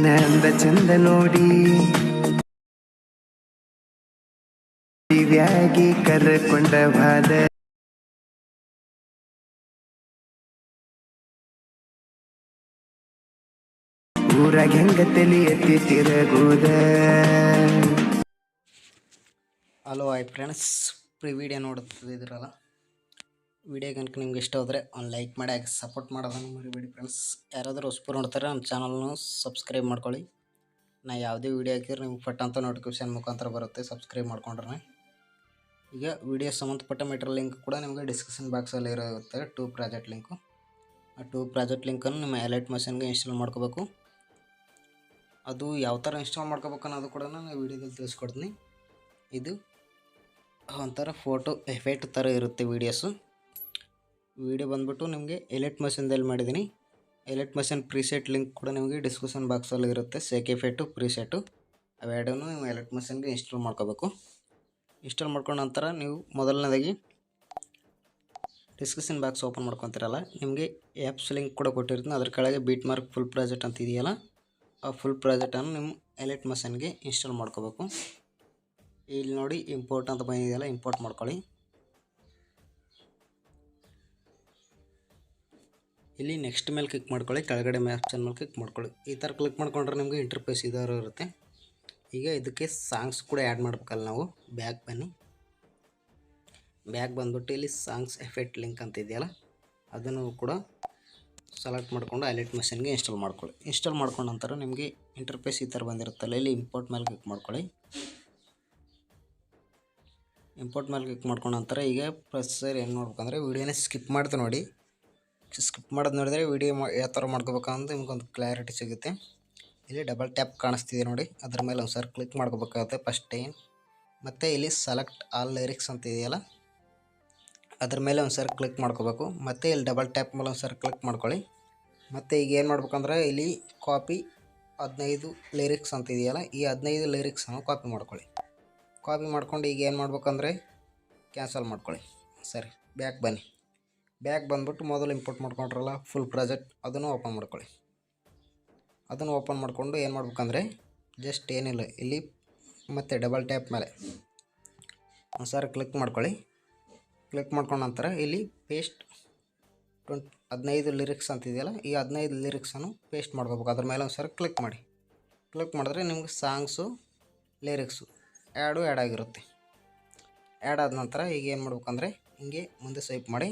ನಂದ ಚಂದ ನೋಡಿ ದಿವ್ಯಾಗಿ ಕರ್ಕೊಂಡ ಬಾದ ಊರಾಗ ಹೆಂಗ ತಲಿ ಎತ್ತಿ ತಿರಗುದ. ಹಲೋ ಹಾಯ್ ಫ್ರೆಂಡ್ಸ್, ವಿಡಿಯೋ ನೋಡ್ತಿದ್ದೀರಲ್ಲ, ವಿಡಿಯೋ ಕనుక ನಿಮ್ಗೆ ಇಷ್ಟ ಹೋದರೆ ಒಂದು ಲೈಕ್ ಮಾಡಿ ಹಾಕಿ ಸಪೋರ್ಟ್ ಮಾಡೋದನ್ನು ಮರಿಬೇಡಿ ಫ್ರೆಂಡ್ಸ್. ಯಾರಾದರೂ ಹೊಸಬರು ನೋಡ್ತಾರೆ ನಮ್ಮ ಚಾನಲ್ನು ಸಬ್ಸ್ಕ್ರೈಬ್ ಮಾಡ್ಕೊಳ್ಳಿ. ನಾ ಯಾವುದೇ ವೀಡಿಯೋ ಹಾಕಿದ್ರೆ ನಿಮ್ಗೆ ಪಟ್ ಅಂತ ನೋಟಿಫಿಕೇಶನ್ ಮುಖಾಂತರ ಬರುತ್ತೆ, ಸಬ್ಸ್ಕ್ರೈಬ್ ಮಾಡ್ಕೊಂಡ್ರೆ. ಈಗ ವಿಡಿಯೋ ಸಂಬಂಧಪಟ್ಟ ಮೆಟೀರಿಯಲ್ ಲಿಂಕ್ ಕೂಡ ನಿಮಗೆ ಡಿಸ್ಕ್ರಿಪ್ಷನ್ ಬಾಕ್ಸಲ್ಲಿ ಇರುತ್ತೆ. 2 ಪ್ರಾಜೆಕ್ಟ್ ಲಿಂಕು. ಆ 2 ಪ್ರಾಜೆಕ್ಟ್ ಲಿಂಕನ್ನು ನಿಮ್ಮ ಎಲೈಟ್ ಮಷಿನ್ಗೆ ಇನ್ಸ್ಟಾಲ್ ಮಾಡ್ಕೋಬೇಕು. ಅದು ಯಾವ ಥರ ಇನ್ಸ್ಟಾಲ್ ಮಾಡ್ಕೋಬೇಕು ಅನ್ನೋದು ಕೂಡ ನಾನು ವೀಡಿಯೋದಲ್ಲಿ ತಿಳಿಸ್ಕೊಡ್ತೀನಿ. ಇದು ಒಂಥರ ಫೋಟೋ ಎಫೆಕ್ಟ್ ಥರ ಇರುತ್ತೆ ವೀಡಿಯೋಸು. ವೀಡಿಯೋ ಬಂದ್ಬಿಟ್ಟು ನಿಮಗೆ ಎಲೈಟ್ ಮಷಿನ್ದಲ್ಲಿ ಮಾಡಿದ್ದೀನಿ. ಎಲೈಟ್ ಮಷಿನ್ ಪ್ರೀಸೆಟ್ ಲಿಂಕ್ ಕೂಡ ನಿಮಗೆ ಡಿಸ್ಕ್ರಿಪ್ಷನ್ ಬಾಕ್ಸಲ್ಲಿ ಇರುತ್ತೆ. ಸೇಕ್ ಎಫೆಕ್ಟು, ಪ್ರೀಸೆಟು ಅವೆರಡನ್ನು ನೀವು ಎಲೈಟ್ ಮಷಿನ್ಗೆ ಇನ್ಸ್ಟಾಲ್ ಮಾಡ್ಕೋಬೇಕು. ಇನ್ಸ್ಟಾಲ್ ಮಾಡ್ಕೊಂಡ ನಂತರ ನೀವು ಮೊದಲನೇದಾಗಿ ಡಿಸ್ಕ್ರಿಪ್ಷನ್ ಬಾಕ್ಸ್ ಓಪನ್ ಮಾಡ್ಕೊತೀರಲ್ಲ, ನಿಮಗೆ ಆ್ಯಪ್ಸ್ ಲಿಂಕ್ ಕೂಡ ಕೊಟ್ಟಿರ್ತೀನಿ. ಅದ್ರ ಕೆಳಗೆ ಬೀಟ್ ಮಾರ್ಕ್ ಫುಲ್ ಪ್ರಾಜೆಕ್ಟ್ ಅಂತ ಇದೆಯಲ್ಲ, ಆ ಫುಲ್ ಪ್ರಾಜೆಕ್ಟನ್ನು ನಿಮ್ಮ ಎಲೈಟ್ ಮಷಿನ್ಗೆ ಇನ್ಸ್ಟಾಲ್ ಮಾಡ್ಕೋಬೇಕು. ಇಲ್ಲಿ ನೋಡಿ ಇಂಪೋರ್ಟ್ ಅಂತ ಬಂದಿದೆಯಲ್ಲ, ಇಂಪೋರ್ಟ್ ಮಾಡ್ಕೊಳ್ಳಿ. ಇಲ್ಲಿ ನೆಕ್ಸ್ಟ್ ಮೇಲೆ ಕ್ಲಿಕ್ ಮಾಡ್ಕೊಳ್ಳಿ, ಕೆಳಗಡೆ ಆಪ್ಷನ್ ಮೇಲೆ ಕ್ಲಿಕ್ ಮಾಡ್ಕೊಳ್ಳಿ. ಈ ಥರ ಕ್ಲಿಕ್ ಮಾಡ್ಕೊಂಡ್ರೆ ನಿಮಗೆ ಇಂಟರ್ಫೇಸ್ ಇದಾರು ಇರುತ್ತೆ. ಈಗ ಇದಕ್ಕೆ ಸಾಂಗ್ಸ್ ಕೂಡ ಆ್ಯಡ್ ಮಾಡ್ಬೇಕಲ್ಲ ನಾವು. ಬ್ಯಾಕ್ ಬನ್ನಿ, ಬ್ಯಾಕ್ ಬಂದ್ಬಿಟ್ಟು ಇಲ್ಲಿ ಸಾಂಗ್ಸ್ ಎಫೆಕ್ಟ್ ಲಿಂಕ್ ಅಂತ ಇದೆಯಲ್ಲ, ಅದನ್ನು ಕೂಡ ಸೆಲೆಕ್ಟ್ ಮಾಡಿಕೊಂಡು ಎಲೈಟ್ ಮಷಿನ್ಗೆ ಇನ್ಸ್ಟಾಲ್ ಮಾಡ್ಕೊಳ್ಳಿ. ಇನ್ಸ್ಟಾಲ್ ಮಾಡ್ಕೊಂಡ ನಂತರ ನಿಮಗೆ ಇಂಟರ್ಫೇಸ್ ಈ ಥರ ಬಂದಿರುತ್ತಲ್ಲ, ಇಲ್ಲಿ ಇಂಪೋರ್ಟ್ ಮೇಲೆ ಕ್ಲಿಕ್ ಮಾಡ್ಕೊಳ್ಳಿ. ಇಂಪೋರ್ಟ್ ಮೇಲೆ ಕ್ಲಿಕ್ ಮಾಡ್ಕೊಂಡ ನಂತರ ಈಗ ಪ್ರೊಸೆಸರ್ ಏನು ಮಾಡ್ಬೇಕಂದ್ರೆ, ವೀಡಿಯೋನ ಸ್ಕಿಪ್ ಮಾಡ್ತಾ ನೋಡಿ. ಸ್ಕಿಪ್ ಮಾಡೋದು ನೋಡಿದರೆ ವೀಡಿಯೋ ಯಾವ ಥರ ಮಾಡ್ಕೋಬೇಕಂತ ನಿಮ್ಗೊಂದು ಕ್ಲಾರಿಟಿ ಸಿಗುತ್ತೆ. ಇಲ್ಲಿ ಡಬಲ್ ಟ್ಯಾಪ್ ಕಾಣಿಸ್ತಿದೆ ನೋಡಿ, ಅದ್ರ ಮೇಲೆ ಒಂದು ಸರಿ ಕ್ಲಿಕ್ ಮಾಡ್ಕೋಬೇಕಾಗುತ್ತೆ ಫಸ್ಟ್ ಟೈಮ್. ಮತ್ತು ಇಲ್ಲಿ ಸೆಲೆಕ್ಟ್ ಆಲ್ ಲಿರಿಕ್ಸ್ ಅಂತ ಇದೆಯಲ್ಲ, ಅದ್ರ ಮೇಲೆ ಒಂದು ಸರಿ ಕ್ಲಿಕ್ ಮಾಡ್ಕೋಬೇಕು. ಮತ್ತು ಇಲ್ಲಿ ಡಬಲ್ ಟ್ಯಾಪ್ ಮೇಲೆ ಒಂದು ಸರಿ ಕ್ಲಿಕ್ ಮಾಡ್ಕೊಳ್ಳಿ. ಮತ್ತು ಈಗ ಏನು ಮಾಡ್ಬೇಕಂದ್ರೆ, ಇಲ್ಲಿ ಕಾಪಿ 15 ಲಿರಿಕ್ಸ್ ಅಂತ ಇದೆಯಲ್ಲ, ಈ 15 ಲಿರಿಕ್ಸನ್ನು ಕಾಪಿ ಮಾಡ್ಕೊಳ್ಳಿ. ಕಾಪಿ ಮಾಡ್ಕೊಂಡು ಈಗ ಏನು ಮಾಡ್ಬೇಕಂದ್ರೆ ಕ್ಯಾನ್ಸಲ್ ಮಾಡ್ಕೊಳ್ಳಿ. ಸರಿ, ಬ್ಯಾಕ್ ಬನ್ನಿ. ಬ್ಯಾಕ್ ಬಂದ್ಬಿಟ್ಟು ಮೊದಲು ಇಂಪೋರ್ಟ್ ಮಾಡ್ಕೊಂಡ್ರಲ್ಲ ಫುಲ್ ಪ್ರಾಜೆಕ್ಟ್, ಅದನ್ನು ಓಪನ್ ಮಾಡ್ಕೊಳ್ಳಿ. ಅದನ್ನು ಓಪನ್ ಮಾಡಿಕೊಂಡು ಏನು ಮಾಡ್ಬೇಕಂದ್ರೆ, ಜಸ್ಟ್ ಏನಿಲ್ಲ, ಇಲ್ಲಿ ಮತ್ತು ಡಬಲ್ ಟ್ಯಾಪ್ ಮೇಲೆ ಒಂದು ಸಾರಿ ಕ್ಲಿಕ್ ಮಾಡ್ಕೊಳ್ಳಿ. ಕ್ಲಿಕ್ ಮಾಡ್ಕೊಂಡ ನಂತರ ಇಲ್ಲಿ ಪೇಸ್ಟ್ 15 ಲಿರಿಕ್ಸ್ ಅಂತಿದೆಯಲ್ಲ, ಈ 15 ಲಿರಿಕ್ಸನ್ನು ಪೇಸ್ಟ್ ಮಾಡ್ಕೋಬೇಕು. ಅದ್ರ ಮೇಲೆ ಒಂದು ಸಾರಿ ಕ್ಲಿಕ್ ಮಾಡಿ. ಕ್ಲಿಕ್ ಮಾಡಿದ್ರೆ ನಿಮ್ಗೆ ಸಾಂಗ್ಸು, ಲಿರಿಕ್ಸು ಆ್ಯಡ್ ಆಗಿರುತ್ತೆ. ಆ್ಯಡ್ ಆದ ನಂತರ ಈಗ ಏನು ಮಾಡ್ಬೇಕಂದ್ರೆ, ಹಿಂಗೆ ಮುಂದೆ ಸ್ವೈಪ್ ಮಾಡಿ,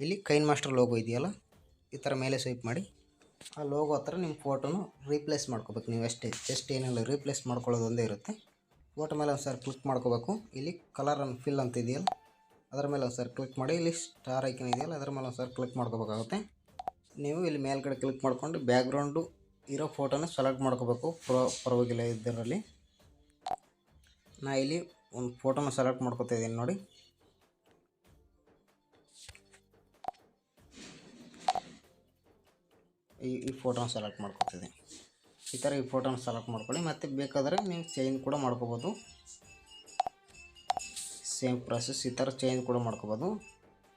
ಇಲ್ಲಿ ಕೈನ್ ಮಾಸ್ಟರ್ ಲೋಗೋ ಇದೆಯಲ್ಲ, ಈ ಥರ ಮೇಲೆ ಸ್ವೈಪ್ ಮಾಡಿ, ಆ ಲೋಗೋ ಹತ್ರ ನಿಮ್ಮ ಫೋಟೋನು ರೀಪ್ಲೇಸ್ ಮಾಡ್ಕೋಬೇಕು. ನೀವು ಅಷ್ಟೇ, ಜಸ್ಟ್ ಏನಿಲ್ಲ, ರೀಪ್ಲೇಸ್ ಮಾಡ್ಕೊಳ್ಳೋದು ಒಂದೇ ಇರುತ್ತೆ. ಫೋಟೋ ಮೇಲೆ ಒಂದು ಸಾರಿ ಕ್ಲಿಕ್ ಮಾಡ್ಕೋಬೇಕು. ಇಲ್ಲಿ ಕಲರ್ ಆ್ಯಂಡ್ ಫಿಲ್ ಅಂತ ಇದೆಯಲ್ಲ, ಅದರ ಮೇಲೆ ಒಂದು ಸಾರಿ ಕ್ಲಿಕ್ ಮಾಡಿ, ಇಲ್ಲಿ ಸ್ಟಾರ್ ಐಕನ್ ಇದೆಯಲ್ಲ, ಅದರ ಮೇಲೆ ಒಂದು ಸಾರಿ ಕ್ಲಿಕ್ ಮಾಡ್ಕೋಬೇಕಾಗುತ್ತೆ. ನೀವು ಇಲ್ಲಿ ಮೇಲ್ಗಡೆ ಕ್ಲಿಕ್ ಮಾಡ್ಕೊಂಡು ಬ್ಯಾಕ್ಗ್ರೌಂಡು ಇರೋ ಫೋಟೋನ ಸೆಲೆಕ್ಟ್ ಮಾಡ್ಕೋಬೇಕು. ಪರವಾಗಿಲ್ಲ ಇದರಲ್ಲಿ. ನಾ ಇಲ್ಲಿ ಒಂದು ಫೋಟೋನ ಸೆಲೆಕ್ಟ್ ಮಾಡ್ಕೋತಾ ಇದ್ದೀನಿ ನೋಡಿ. ಈ ಫೋಟೋನ ಸೆಲೆಕ್ಟ್ ಮಾಡ್ಕೊತಿದ್ದೀನಿ. ಈ ಥರ ಈ ಫೋಟೋನ ಸೆಲೆಕ್ಟ್ ಮಾಡ್ಕೊಳ್ಳಿ. ಮತ್ತು ಬೇಕಾದರೆ ನೀವು ಚೇಂಜ್ ಕೂಡ ಮಾಡ್ಕೋಬೋದು. ಸೇಮ್ ಪ್ರಾಸೆಸ್, ಈ ಥರ ಚೇಂಜ್ ಕೂಡ ಮಾಡ್ಕೋಬೋದು.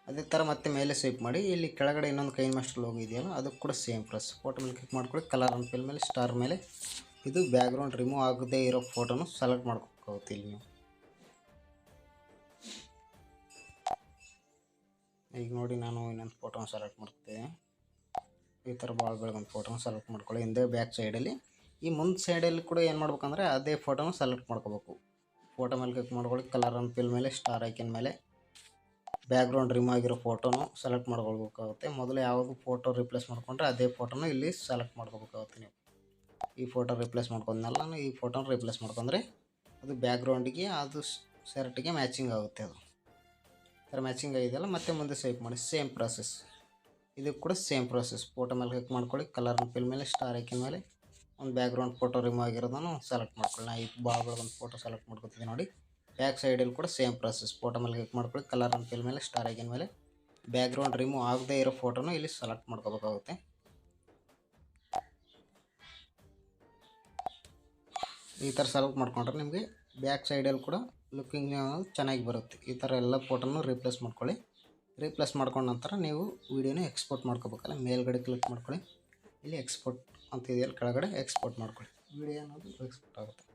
ಅದೇ ಥರ ಮತ್ತೆ ಮೇಲೆ ಸ್ವೈಪ್ ಮಾಡಿ, ಇಲ್ಲಿ ಕೆಳಗಡೆ ಇನ್ನೊಂದು ಕೈನ್ ಮಾಸ್ಟರ್ ಲೋಗೋ ಇದೆಯಲ್ಲ, ಅದಕ್ಕೆ ಕೂಡ ಸೇಮ್ ಪ್ರಾಸೆಸ್. ಫೋಟೋ ಮೇಲೆ ಕ್ಲಿಕ್ ಮಾಡ್ಕೊಳ್ಳಿ, ಕಲರ್ ಆ್ಯಂಡ್ ಫಿಲ್ ಮೇಲೆ ಸ್ಟಾರ್ ಮೇಲೆ ಇದು ಬ್ಯಾಕ್ಗ್ರೌಂಡ್ ರಿಮೂವ್ ಆಗದೇ ಇರೋ ಫೋಟೋನು ಸೆಲೆಕ್ಟ್ ಮಾಡ್ಕೋಬೇಕು. ಇಲ್ಲಿ ನೀವು ಈಗ ನೋಡಿ, ನಾನು ಇನ್ನೊಂದು ಫೋಟೋನ ಸೆಲೆಕ್ಟ್ ಮಾಡ್ತಿದ್ದೀನಿ. ಈ ಥರ ಭಾಳ ಬೆಳಗೊಂದು ಫೋಟೋನ ಸೆಲೆಕ್ಟ್ ಮಾಡ್ಕೊಳ್ಳಿ. ಹಿಂದೆ ಬ್ಯಾಕ್ ಸೈಡಲ್ಲಿ, ಈ ಮುಂದೆ ಸೈಡಲ್ಲಿ ಕೂಡ ಏನು ಮಾಡ್ಬೇಕಂದ್ರೆ ಅದೇ ಫೋಟೋನ ಸೆಲೆಕ್ಟ್ ಮಾಡ್ಕೋಬೇಕು. ಫೋಟೋ ಮೇಲೆ ಕ್ಲಿಕ್ ಮಾಡ್ಕೊಳ್ಳಿ, ಕಲರ್ ಆ್ಯಂಡ್ ಫಿಲ್ ಮೇಲೆ ಸ್ಟಾರ್ ಐಕನ್ ಮೇಲೆ ಬ್ಯಾಕ್ಗ್ರೌಂಡ್ ರಿಮೂವ್ ಆಗಿರೋ ಫೋಟೋನು ಸೆಲೆಕ್ಟ್ ಮಾಡ್ಕೊಳ್ಬೇಕಾಗುತ್ತೆ. ಮೊದಲು ಯಾವುದು ಫೋಟೋ ರಿಪ್ಲೇಸ್ ಮಾಡ್ಕೊಂಡ್ರೆ ಅದೇ ಫೋಟೋನ ಇಲ್ಲಿ ಸೆಲೆಕ್ಟ್ ಮಾಡ್ಕೋಬೇಕಾಗುತ್ತೆ. ನೀವು ಈ ಫೋಟೋ ರಿಪ್ಲೇಸ್ ಮಾಡ್ಕೊಂಡ್ನಲ್ಲ, ನಾನು ಈ ಫೋಟೋನ ರಿಪ್ಲೇಸ್ ಮಾಡ್ಕೊಂಡ್ರೆ ಅದು ಬ್ಯಾಕ್ಗ್ರೌಂಡಿಗೆ, ಅದು ಶರ್ಟಿಗೆ ಮ್ಯಾಚಿಂಗ್ ಆಗುತ್ತೆ. ಅದು ಥರ ಮ್ಯಾಚಿಂಗ್ ಆಗಿದೆಯಲ್ಲ, ಮತ್ತೆ ಮುಂದೆ ಸ್ವೈಪ್ ಮಾಡಿ, ಸೇಮ್ ಪ್ರಾಸೆಸ್. ಇದು ಕೂಡ ಸೇಮ್ ಪ್ರಾಸೆಸ್. ಫೋಟೋ ಮೇಲೆ ಕ್ಲಿಕ್ ಮಾಡ್ಕೊಳ್ಳಿ, ಕಲರ್ ಆ್ಯಂಡ್ ಫಿಲ್ ಮೇಲೆ ಸ್ಟಾರ್ ಐಕನ್ ಮೇಲೆ ಒಂದು ಬ್ಯಾಕ್ಗ್ರೌಂಡ್ ಫೋಟೋ ರಿಮೂವ್ ಆಗಿರೋದನ್ನು ಸೆಲೆಕ್ಟ್ ಮಾಡ್ಕೊಳ್ಳಿ. ನಾ ಈಗ ಭಾಳ ಒಂದು ಫೋಟೋ ಸೆಲೆಕ್ಟ್ ಮಾಡ್ಕೊತಿದ್ದೀನಿ ನೋಡಿ. ಬ್ಯಾಕ್ ಸೈಡಲ್ಲಿ ಕೂಡ ಸೇಮ್ ಪ್ರಾಸೆಸ್. ಫೋಟೋ ಮೇಲೆ ಕ್ಲಿಕ್ ಮಾಡ್ಕೊಳ್ಳಿ, ಕಲರ್ ಆ್ಯಂಡ್ ಫಿಲ್ ಮೇಲೆ ಸ್ಟಾರ್ ಐಕನ್ ಮೇಲೆ ಬ್ಯಾಕ್ಗ್ರೌಂಡ್ ರಿಮೂವ್ ಆಗದೇ ಇರೋ ಫೋಟೋನು ಇಲ್ಲಿ ಸೆಲೆಕ್ಟ್ ಮಾಡ್ಕೋಬೇಕಾಗುತ್ತೆ. ಈ ಥರ ಸೆಲೆಕ್ಟ್ ಮಾಡ್ಕೊಂಡ್ರೆ ನಿಮಗೆ ಬ್ಯಾಕ್ ಸೈಡಲ್ಲಿ ಕೂಡ ಲುಕ್ಕಿಂಗ್ ಚೆನ್ನಾಗಿ ಬರುತ್ತೆ. ಈ ಥರ ಎಲ್ಲ ಫೋಟೋನು ರೀಪ್ಲೇಸ್ ಮಾಡ್ಕೊಳ್ಳಿ. ರೀಪ್ಲೇಸ್ ಮಾಡ್ಕೊಂಡ ನಂತರ ನೀವು ವೀಡಿಯೋನ ಎಕ್ಸ್ಪೋರ್ಟ್ ಮಾಡ್ಕೋಬೇಕಲ್ಲ, ಮೇಲ್ಗಡೆ ಕ್ಲಿಕ್ ಮಾಡ್ಕೊಳ್ಳಿ. ಇಲ್ಲಿ ಎಕ್ಸ್ಪೋರ್ಟ್ ಅಂತ ಇದೆಯಲ್ಲ ಕೆಳಗಡೆ ಎಕ್ಸ್ಪೋರ್ಟ್ ಮಾಡ್ಕೊಳ್ಳಿ. ವಿಡಿಯೋ ಅನ್ನೋದು ಎಕ್ಸ್ಪೋರ್ಟ್ ಆಗುತ್ತೆ.